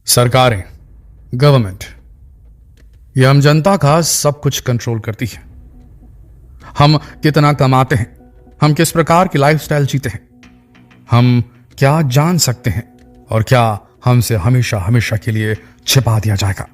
सरकारें, गवर्नमेंट, ये हम जनता का सब कुछ कंट्रोल करती है। हम कितना कमाते हैं, हम किस प्रकार की लाइफस्टाइल जीते हैं, हम क्या जान सकते हैं और क्या हमसे हमेशा हमेशा के लिए छिपा दिया जाएगा।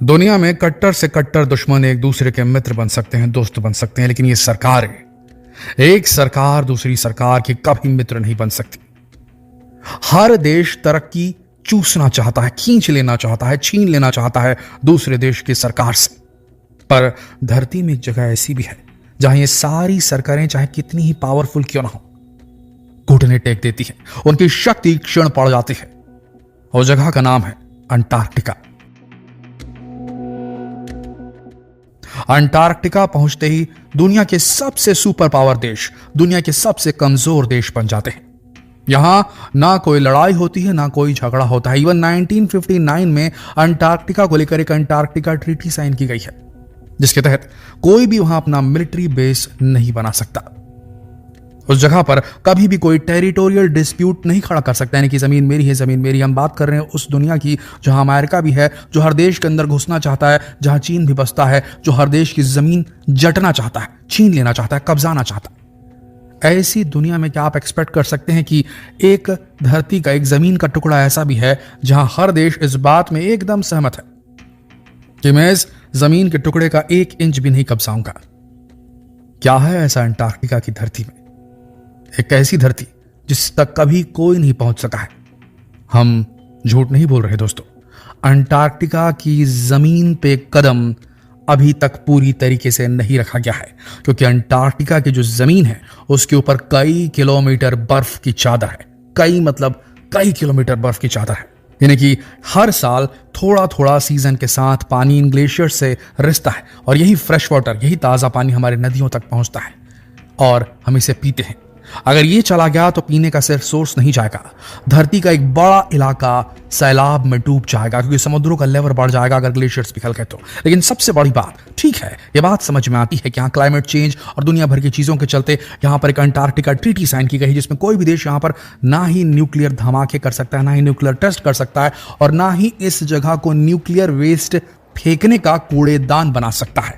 दुनिया में कट्टर से कट्टर दुश्मन एक दूसरे के मित्र बन सकते हैं, दोस्त बन सकते हैं, लेकिन ये सरकारें, एक सरकार दूसरी सरकार की कभी मित्र नहीं बन सकती। हर देश तरक्की चूसना चाहता है, खींच लेना चाहता है, छीन लेना चाहता है दूसरे देश की सरकार से। पर धरती में एक जगह ऐसी भी है जहां ये सारी सरकारें चाहे कितनी ही पावरफुल क्यों ना हो, घुटने टेक देती है, उनकी शक्ति क्षीण पड़ जाती है। और जगह का नाम है अंटार्कटिका। अंटार्कटिका पहुंचते ही दुनिया के सबसे सुपर पावर देश, दुनिया के सबसे कमजोर देश बन जाते हैं। यहां ना कोई लड़ाई होती है, ना कोई झगड़ा होता है। इवन 1959 में अंटार्कटिका को लेकर एक अंटार्कटिका ट्रीटी साइन की गई है, जिसके तहत कोई भी वहां अपना मिलिट्री बेस नहीं बना सकता। उस जगह पर कभी भी कोई टेरिटोरियल डिस्प्यूट नहीं खड़ा कर सकता, यानी कि जमीन मेरी है, जमीन मेरी। हम बात कर रहे हैं उस दुनिया की जहां अमेरिका भी है, जो हर देश के अंदर घुसना चाहता है, जहां चीन भी बसता है, जो हर देश की जमीन जटना चाहता है, छीन लेना चाहता है, कब्जाना चाहता है। ऐसी दुनिया में क्या आप एक्सपेक्ट कर सकते हैं कि एक धरती का, एक जमीन का टुकड़ा ऐसा भी है जहां हर देश इस बात में एकदम सहमत है कि मैं इस जमीन के टुकड़े का 1 इंच भी नहीं कब्जाऊंगा। क्या है ऐसा अंटार्कटिका की धरती में? एक ऐसी धरती जिस तक कभी कोई नहीं पहुंच सका है। हम झूठ नहीं बोल रहे दोस्तों, अंटार्कटिका की जमीन पे कदम अभी तक पूरी तरीके से नहीं रखा गया है, क्योंकि अंटार्कटिका की जो जमीन है उसके ऊपर कई किलोमीटर बर्फ की चादर है। कई किलोमीटर बर्फ की चादर है, यानी कि हर साल थोड़ा थोड़ा सीजन के साथ पानी इन ग्लेशियर से रिसता है और यही फ्रेश वाटर, यही ताजा पानी हमारे नदियों तक पहुंचता है और हम इसे पीते हैं। अगर ये चला गया तो पीने का सिर्फ सोर्स नहीं जाएगा, धरती का एक बड़ा इलाका सैलाब में डूब जाएगा, क्योंकि समुद्रों का लेवल बढ़ जाएगा अगर ग्लेशियर्स पिघल गए तो। लेकिन सबसे बड़ी बात, ठीक है, ये बात समझ में आती है कि यहाँ क्लाइमेट चेंज और दुनिया भर की चीजों के चलते यहाँ पर एक अंटार्कटिका ट्रीटी साइन की गई, जिसमें कोई भी देश यहाँ पर ना ही न्यूक्लियर धमाके कर सकता है, ना ही न्यूक्लियर टेस्ट कर सकता है, और ना ही इस जगह को न्यूक्लियर वेस्ट फेंकने का कूड़ेदान बना सकता है।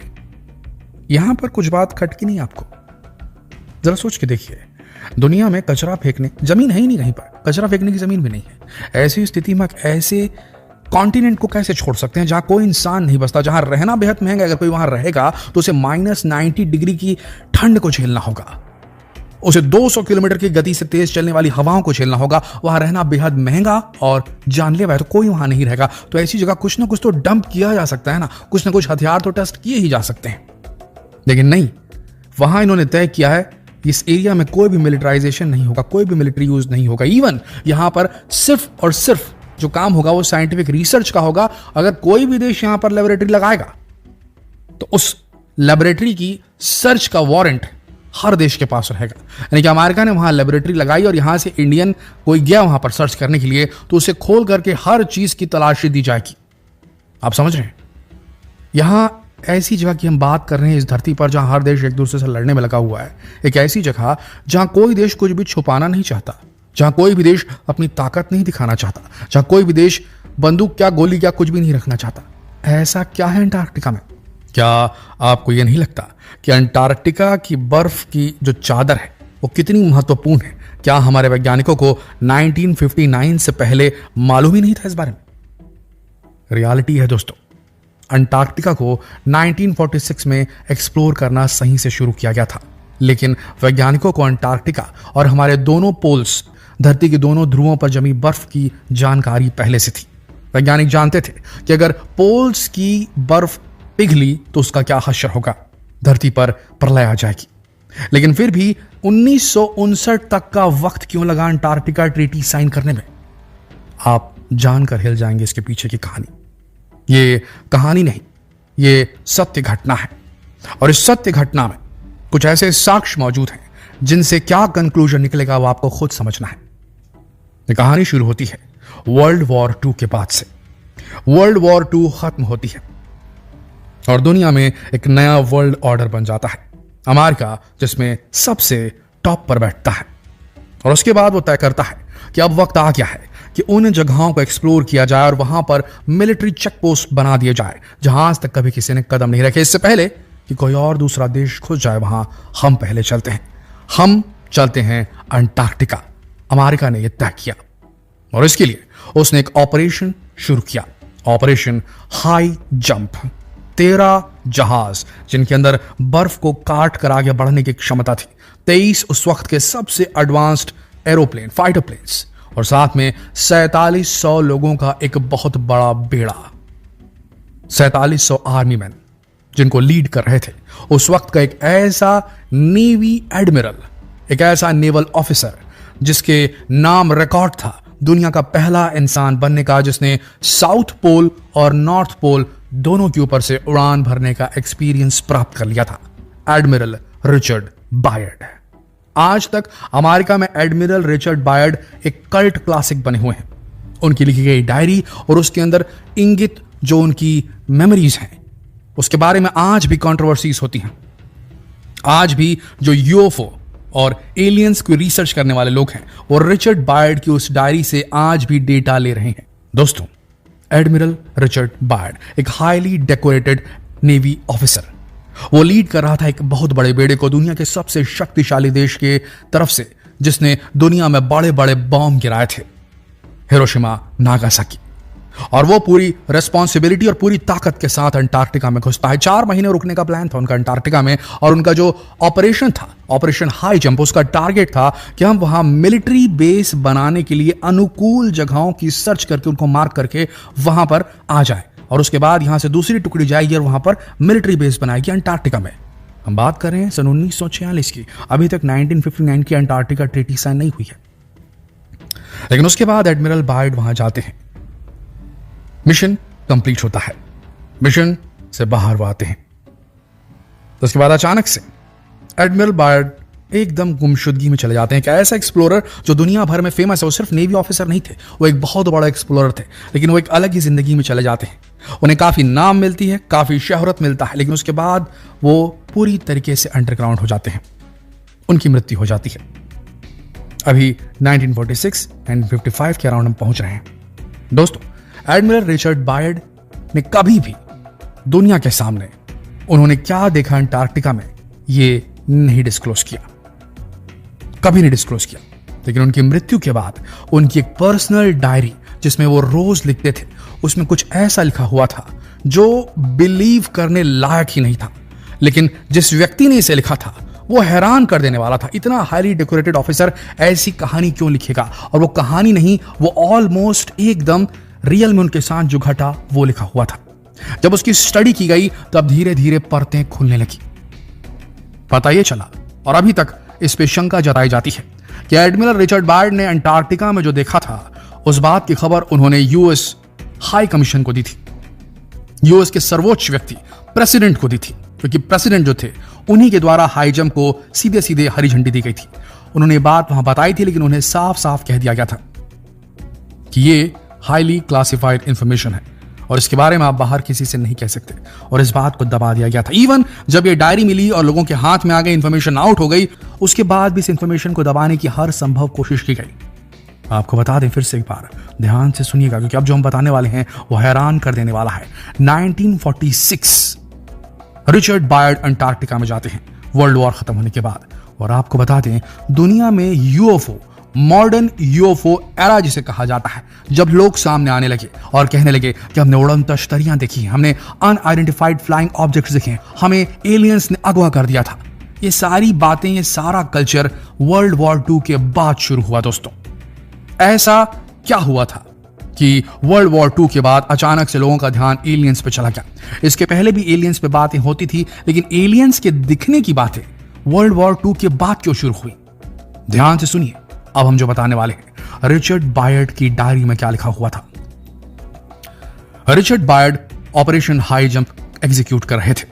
यहां पर कुछ बात खटकी नहीं आपको? जरा सोच के देखिए, दुनिया में कचरा फेंकने जमीन है ही नहीं, कहीं पर कचरा फेंकने की जमीन भी नहीं है। ऐसी स्थिति में ऐसे कॉन्टिनेंट को कैसे छोड़ सकते हैं जहां कोई इंसान नहीं बसता, जहां रहना बेहद महंगा। अगर कोई वहां रहेगा तो उसे -90 डिग्री की ठंड को झेलना होगा, उसे 200 किलोमीटर की गति से तेज चलने वाली हवाओं को झेलना होगा। वहां रहना बेहद महंगा और जानलेवा है, तो कोई वहां नहीं रहेगा। तो ऐसी जगह कुछ ना कुछ तो डंप किया जा सकता है ना, कुछ ना कुछ हथियार तो टेस्ट किए ही जा सकते हैं। लेकिन नहीं, वहां इन्होंने तय किया है इस एरिया में कोई भी मिलिटराइजेशन नहीं होगा, कोई भी मिलिट्री यूज नहीं होगा। इवन यहां पर सिर्फ और सिर्फ जो काम होगा वो साइंटिफिक रिसर्च का होगा। अगर कोई भी देश यहां पर लेबोरेटरी लगाएगा तो उस लेबोरेटरी की सर्च का वारंट हर देश के पास रहेगा। यानी कि अमेरिका ने वहां लेबोरेटरी लगाई और यहां से इंडियन कोई गया वहां पर सर्च करने के लिए तो उसे खोल करके हर चीज की तलाशी दी जाएगी। आप समझ रहे हैं? यहां ऐसी जगह की हम बात कर रहे हैं इस धरती पर जहां हर देश एक दूसरे से लड़ने में लगा हुआ है। एक ऐसी जगह जहां कोई देश कुछ भी छुपाना नहीं चाहता, जहां कोई भी देश अपनी ताकत नहीं दिखाना चाहता, जहां कोई भी देश बंदूक क्या, गोली क्या, कुछ भी नहीं रखना चाहता। ऐसा क्या है अंटार्कटिका में? क्या आपको यह नहीं लगता कि अंटार्कटिका की बर्फ की जो चादर है वो कितनी महत्वपूर्ण है? क्या हमारे वैज्ञानिकों को 1959 से पहले मालूम ही नहीं था इस बारे में? रियलिटी है दोस्तों, अंटार्कटिका को 1946 में एक्सप्लोर करना सही से शुरू किया गया था, लेकिन वैज्ञानिकों को अंटार्कटिका और हमारे दोनों पोल्स, धरती के दोनों ध्रुवों पर जमी बर्फ की जानकारी पहले से थी। वैज्ञानिक जानते थे कि अगर पोल्स की बर्फ पिघली तो उसका क्या हश्र होगा, धरती पर प्रलय आ जाएगी। लेकिन फिर भी 1959 तक का वक्त क्यों लगा अंटार्कटिका ट्रीटी साइन करने में? आप जानकर हिल जाएंगे इसके पीछे की कहानी। ये कहानी नहीं, ये सत्य घटना है, और इस सत्य घटना में कुछ ऐसे साक्ष्य मौजूद हैं जिनसे क्या कंक्लूजन निकलेगा वो आपको खुद समझना है। ये कहानी शुरू होती है वर्ल्ड वॉर 2 के बाद से। वर्ल्ड वॉर 2 खत्म होती है और दुनिया में एक नया वर्ल्ड ऑर्डर बन जाता है। अमेरिका जिसमें सबसे टॉप पर बैठता है, और उसके बाद वो तय करता है कि अब वक्त आ गया है कि उन जगहों को एक्सप्लोर किया जाए और वहां पर मिलिट्री चेक पोस्ट बना दिए जाए जहां आज तक कभी किसी ने कदम नहीं रखे। इससे पहले कि कोई और दूसरा देश खुद जाए वहां, हम पहले चलते हैं। हम चलते हैं अंटार्कटिका। अमेरिका ने यह तय किया और इसके लिए उसने एक ऑपरेशन शुरू किया, ऑपरेशन हाई जंप। 13 जहाज जिनके अंदर बर्फ को काट कर आगे बढ़ने की क्षमता थी, 23 उस वक्त के सबसे एडवांस्ड एरोप्लेन, फाइटर प्लेन्स, और साथ में 4700 लोगों का एक बहुत बड़ा बेड़ा, 4700 आर्मी मैन जिनको लीड कर रहे थे। उस वक्त का एक ऐसा नेवी एडमिरल, एक ऐसा नेवल ऑफिसर जिसके नाम रिकॉर्ड था दुनिया का पहला इंसान बनने का जिसने साउथ पोल और नॉर्थ पोल दोनों के ऊपर से उड़ान भरने का एक्सपीरियंस प्राप्त कर लिया था, एडमिरल रिचर्ड बायर्ड। आज तक अमेरिका में एडमिरल रिचर्ड बायर्ड एक कल्ट क्लासिक बने हुए हैं। उनकी लिखी गई डायरी और उसके अंदर इंगित जो उनकी मेमोरीज हैं, उसके बारे में आज भी कंट्रोवर्सीज होती हैं। आज भी जो यूएफओ और एलियंस को रिसर्च करने वाले लोग हैं वो रिचर्ड बायर्ड की उस डायरी से आज भी डेटा ले रहे हैं। दोस्तों, एडमिरल रिचर्ड बायर्ड एक हाईली डेकोरेटेड नेवी ऑफिसर, वो लीड कर रहा था एक बहुत बड़े बेड़े को दुनिया के सबसे शक्तिशाली देश के तरफ से, जिसने दुनिया में बड़े बड़े बॉम्ब गिराए थे, हिरोशिमा, नागासाकी। और वो पूरी रेस्पॉन्सिबिलिटी और पूरी ताकत के साथ अंटार्कटिका में घुसता है। 4 महीने रुकने का प्लान था उनका अंटार्कटिका में, और उनका जो ऑपरेशन था, ऑपरेशन हाई जंप, उसका टारगेट था कि हम वहां मिलिट्री बेस बनाने के लिए अनुकूल जगहों की सर्च करके उनको मार्क करके वहां पर आ जाए, और उसके बाद यहां से दूसरी टुकड़ी जाएगी और वहां पर मिलिट्री बेस बनाएगी अंटार्कटिका में। हम बात कर रहे हैं सन 1946 की। अभी तक 1959 की अंटार्कटिका ट्रीटी साइन नहीं हुई है। लेकिन उसके बाद एडमिरल बायर्ड वहां जाते हैं, मिशन कंप्लीट होता है, मिशन से बाहर वो आते हैं। तो उसके बाद अचानक से एडमिरल बायर्ड एकदम गुमशुदगी में चले जाते हैं। क्या ऐसा एक्सप्लोरर जो दुनिया भर में फेमस है, वो सिर्फ नेवी ऑफिसर नहीं थे, वो एक बहुत बड़ा एक्सप्लोरर थे, लेकिन वो एक अलग ही जिंदगी में चले जाते हैं। उन्हें काफी नाम मिलती है, काफी शोहरत मिलता है, लेकिन उसके बाद वो पूरी तरीके से अंडरग्राउंड हो जाते हैं, उनकी मृत्यु हो जाती है। अभी 1946 एंड 55 के अराउंड हम पहुंच रहे हैं। दोस्तों, एडमिरल रिचर्ड बायर्ड ने कभी भी दुनिया के सामने उन्होंने क्या देखा अंटार्कटिका में ये नहीं डिस्क्लोज किया, कभी नहीं डिस्क्लोज किया। लेकिन उनकी मृत्यु के बाद उनकी एक पर्सनल डायरी जिसमें वो रोज लिखते थे, उसमें कुछ ऐसा लिखा हुआ था जो बिलीव करने लायक ही नहीं था। लेकिन जिस व्यक्ति ने इसे लिखा था वो हैरान कर देने वाला था। इतना हाईली डेकोरेटेड ऑफिसर ऐसी कहानी क्यों लिखेगा? और वो कहानी नहीं, वो ऑलमोस्ट एकदम रियल में उनके साथ जो घटा वो लिखा हुआ था। जब उसकी स्टडी की गई तब धीरे धीरे परतें खुलने लगी। पता ये चला, और अभी तक इस पे शंका जताई जाती है कि एडमिरल रिचर्ड बायर्ड ने अंटार्कटिका में जो देखा था, उस बात की खबर उन्होंने यूएस हाई कमीशन को दी थी, यूएस के सर्वोच्च व्यक्ति प्रेसिडेंट को दी थी, क्योंकि प्रेसिडेंट जो थे उन्हीं के द्वारा हाई जंप को सीधे सीधे हरी झंडी दी गई थी। उन्होंने बात वहां बताई थी, लेकिन उन्हें साफ साफ कह दिया गया था कि ये हाईली क्लासिफाइड इंफॉर्मेशन है और इसके बारे में आप बाहर किसी से नहीं कह सकते, और इस बात को दबा दिया गया था। इवन जब ये डायरी मिली और लोगों के हाथ में आ गई, इंफॉर्मेशन आउट हो गई, उसके बाद भी इस इंफॉर्मेशन को दबाने की हर संभव कोशिश की गई। आपको बता दें फिर से एक बार, ध्यान से सुनिएगा, क्योंकि अब जो हम बताने वाले हैं वो हैरान कर देने वाला है। 1946 रिचर्ड बायर्ड अंटार्कटिका में जाते हैं वर्ल्ड वॉर खत्म होने के बाद, और आपको बता दें दुनिया में यूएफओ, मॉडर्न यूएफओ एरा जिसे कहा जाता है, जब लोग सामने आने लगे और कहने लगे कि हमने उड़न तश्तरियां देखी, हमने अनआइडेंटिफाइड फ्लाइंग ऑब्जेक्ट्स देखे, हमें एलियंस ने अगवा कर दिया था, ये सारी बातें, ये सारा कल्चर वर्ल्ड वॉर 2 के बाद शुरू हुआ। दोस्तों, ऐसा क्या हुआ था कि वर्ल्ड वॉर 2 के बाद अचानक से लोगों का ध्यान एलियंस पे चला गया? इसके पहले भी एलियंस पे बातें होती थी, लेकिन एलियंस के दिखने की बातें वर्ल्ड वॉर 2 के बाद क्यों शुरू हुई? ध्यान से सुनिए, अब हम जो बताने वाले हैं। रिचर्ड बायर्ड की डायरी में क्या लिखा हुआ था? Richard Byrd operation high jump execute कर रहे थे।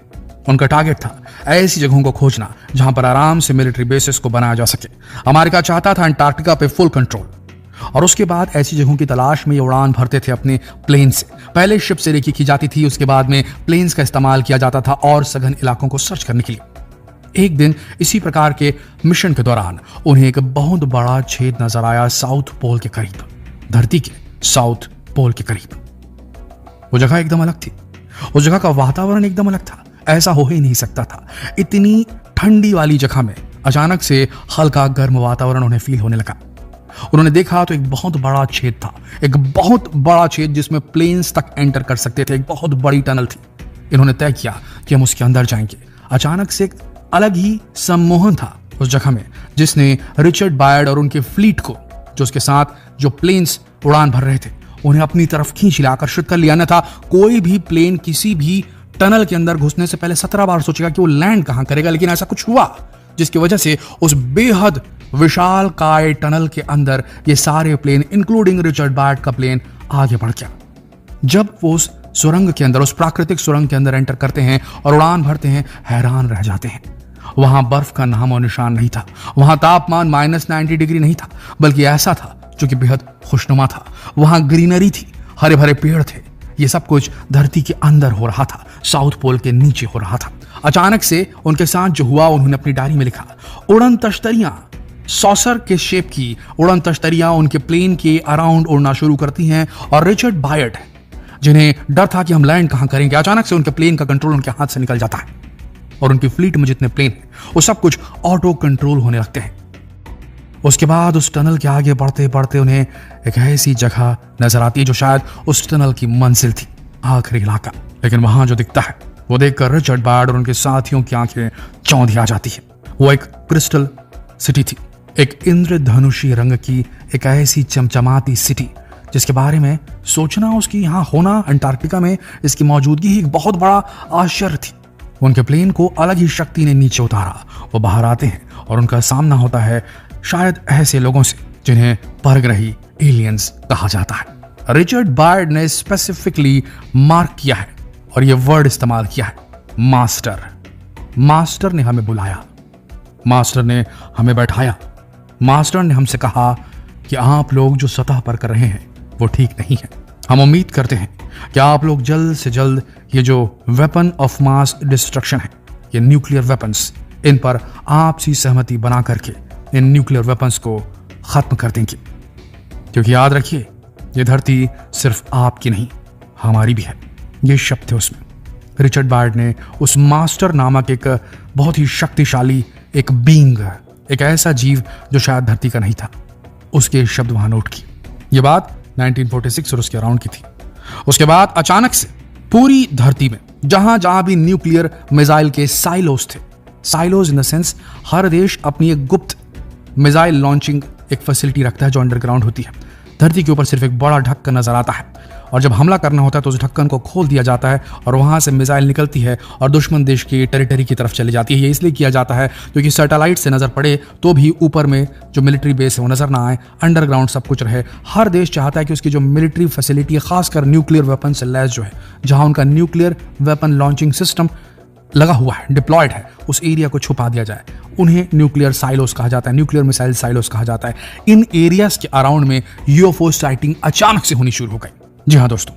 उनका टारगेट था ऐसी जगहों को खोजना जहां पर आराम से मिलिट्री बेसिस को बनाया जा सके। अमेरिका चाहता था अंटार्कटिका पे फुल कंट्रोल, और उसके बाद ऐसी जगहों की तलाश में ये उड़ान भरते थे अपने प्लेन से। पहले शिप से रेकी की जाती थी, उसके बाद में प्लेन्स का इस्तेमाल किया जाता था और सघन इलाकों को सर्च करने के लिए। एक दिन इसी प्रकार के मिशन के दौरान उन्हें एक बहुत बड़ा छेद नजर आया साउथ पोल के करीब, धरती के साउथ पोल के करीब। वो जगह एकदम अलग थी, उस जगह का वातावरण एकदम अलग था, ऐसा हो ही नहीं सकता था। इतनी ठंडी वाली जगह में अचानक से हल्का गर्म वातावरण उन्हें फील होने लगा। उन्होंने देखा तो एक बहुत बड़ा छेद था, एक बहुत बड़ा छेद जिसमें प्लेन्स तक एंटर कर सकते थे, एक बहुत बड़ी टनल थी। इन्होंने तय किया कि हम उसके अंदर जाएंगे। अचानक से एक अलग ही सम्मोहन था उस जगह में, जिसने रिचर्ड बायर्ड और उनके फ्लीट को, जो उसके साथ जो प्लेन्स उड़ान भर रहे थे, उन्हें अपनी तरफ खींच लिया, आकर्षित कर लिया। न था कोई भी प्लेन किसी भी टनल के अंदर घुसने से पहले 17 बार सोचेगा कि वो लैंड कहां करेगा, लेकिन ऐसा कुछ हुआ जिसकी वजह से उस बेहद विशाल काय टनल के अंदर ये सारे प्लेन इंक्लूडिंग रिचर्ड बायर्ड का प्लेन आगे बढ़ गया। जब वो उस सुरंग के अंदर, उस प्राकृतिक सुरंग के अंदर एंटर करते हैं और उड़ान भरते हैं, हैरान रह जाते हैं। वहां बर्फ का नामो निशान नहीं था, वहां तापमान -90 डिग्री नहीं था, बल्कि ऐसा था जो कि बेहद खुशनुमा था। वहां ग्रीनरी थी, हरे भरे पेड़ थे। ये सब कुछ धरती के अंदर हो रहा था, साउथ पोल के नीचे हो रहा था। अचानक से उनके साथ जो हुआ, उन्होंने अपनी डायरी में लिखा। उड़न तश्तरियां, सॉसर के शेप की उड़न तश्तरियां उनके प्लेन के अराउंड उड़ना शुरू करती हैं और रिचर्ड बायर्ड, जिन्हें डर था कि हम लैंड कहां करेंगे, अचानक से उनके प्लेन का कंट्रोल उनके हाथ से निकल जाता है और उनकी फ्लीट में जितने प्लेन हैं वो सब कुछ ऑटो कंट्रोल होने लगते हैं। उसके बाद उस टनल के आगे बढ़ते बढ़ते उन्हें एक ऐसी जगह नजर आती है जो शायद उस टनल की मंजिल थी, आखिरी इलाका। लेकिन वहां जो दिखता है वो देखकर रिचर्ड बायर्ड और उनके साथियों की आंखें चौंधी आ जाती है। वो एक क्रिस्टल सिटी थी, एक इंद्रधनुषी रंग की एक ऐसी चमचमाती सिटी जिसके बारे में सोचना, उसकी यहां होना, अंटार्कटिका में इसकी मौजूदगी ही एक बहुत बड़ा आश्चर्य थी। उनके प्लेन को अलग ही शक्ति ने नीचे उतारा। वो बाहर आते हैं और उनका सामना होता है शायद ऐसे लोगों से जिन्हें परग्रही एलियंस कहा जाता है। रिचर्ड बायर्ड ने स्पेसिफिकली मार्क किया है और यह वर्ड इस्तेमाल किया है, मास्टर। मास्टर ने हमें बुलाया, मास्टर ने हमें बैठाया, मास्टर ने हमसे कहा कि आप लोग जो सतह पर कर रहे हैं वो ठीक नहीं है। हम उम्मीद करते हैं कि आप लोग जल्द से जल्द ये जो वेपन ऑफ मास डिस्ट्रक्शन है, ये न्यूक्लियर वेपन्स, इन पर आपसी सहमति बना करके इन न्यूक्लियर वेपन्स को खत्म कर देंगे। क्योंकि याद रखिए, ये धरती सिर्फ आपकी नहीं, हमारी भी है। ये शब्द थे उसमें। रिचर्ड बायर्ड ने उस मास्टर नामक एक बहुत ही शक्तिशाली एक बीइंग, एक ऐसा जीव जो शायद धरती का नहीं था, उसके शब्द वहां नोट की। ये बात 1946 और उसके अराउंड की थी। उसके बाद अचानक से पूरी धरती में जहां जहां भी न्यूक्लियर मिसाइल के साइलोज थे, साइलोज इन द सेंस हर देश अपनी एक गुप्त मिसाइल लॉन्चिंग एक फैसिलिटी रखता है जो अंडरग्राउंड होती है। धरती के ऊपर सिर्फ एक बड़ा ढक्कन नजर आता है और जब हमला करना होता है तो उस ढक्कन को खोल दिया जाता है और वहां से मिसाइल निकलती है और दुश्मन देश की टेरिटरी की तरफ चली जाती है। ये इसलिए किया जाता है क्योंकि सैटेलाइट से नजर पड़े तो भी ऊपर में जो मिलिट्री बेस है वो नजर ना आए, अंडरग्राउंड सब कुछ रहे। हर देश चाहता है कि उसकी जो मिलिट्री फैसिलिटी, खासकर न्यूक्लियर वेपन से लैस जो है, जहां उनका न्यूक्लियर वेपन लॉन्चिंग सिस्टम लगा हुआ है, डिप्लॉयड है, उस एरिया को छुपा दिया जाए। उन्हें न्यूक्लियर साइलोस कहा जाता है, न्यूक्लियर मिसाइल साइलोस कहा जाता है। इन एरियाज के अराउंड में यूएफओ साइटिंग अचानक से होनी शुरू हो गई। जी हाँ दोस्तों,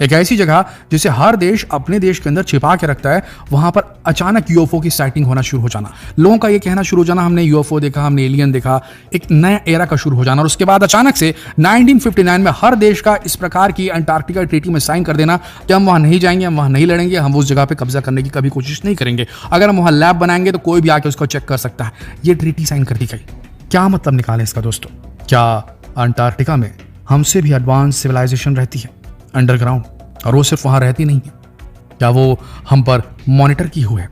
एक ऐसी जगह जिसे हर देश अपने देश के अंदर छिपा के रखता है, वहां पर अचानक यूएफओ की साइटिंग होना शुरू हो जाना, लोगों का ये कहना शुरू हो जाना, हमने यूएफओ देखा, हमने एलियन देखा, एक नया एरा का शुरू हो जाना। और उसके बाद अचानक से 1959 में हर देश का इस प्रकार की अंटार्कटिका ट्रीटी में साइन कर देना कि हम वहां नहीं जाएंगे, हम वहां नहीं लड़ेंगे, हम उस जगह पे कब्जा करने की कभी कोशिश नहीं करेंगे। अगर हम वहां लैब बनाएंगे तो कोई भी आके उसको चेक कर सकता है। ये ट्रीटी साइन कर दी गई। क्या मतलब निकाले इसका दोस्तों? क्या अंटार्कटिका में हमसे भी एडवांस सिविलाइजेशन रहती है अंडरग्राउंड, और वो सिर्फ वहां रहती नहीं है? क्या वो हम पर मॉनिटर की हुए?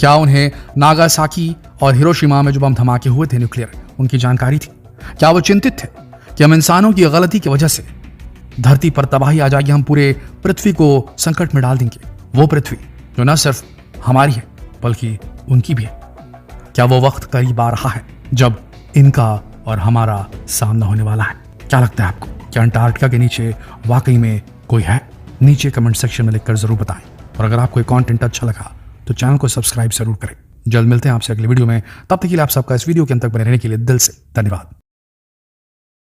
क्या उन्हें नागासाकी और हिरोशिमा में जो बम धमाके हुए थे न्यूक्लियर, उनकी जानकारी थी? क्या वो चिंतित थे कि हम इंसानों की गलती की वजह से धरती पर तबाही आ जाएगी, हम पूरे पृथ्वी को संकट में डाल देंगे, वो पृथ्वी जो न सिर्फ हमारी है बल्कि उनकी भी है? क्या वो वक्त करीब आ रहा है जब इनका और हमारा सामना होने वाला है? क्या लगता है आपको? क्या अंटार्कटिका के नीचे वाकई में कोई है? नीचे कमेंट सेक्शन में लिखकर जरूर बताएं। और अगर आपको कंटेंट अच्छा लगा तो चैनल को सब्सक्राइब जरूर करें। जल्द मिलते हैं आपसे अगली वीडियो में। तब तक के लिए आप सबका इस वीडियो के अंत तक बने रहने के लिए दिल से धन्यवाद।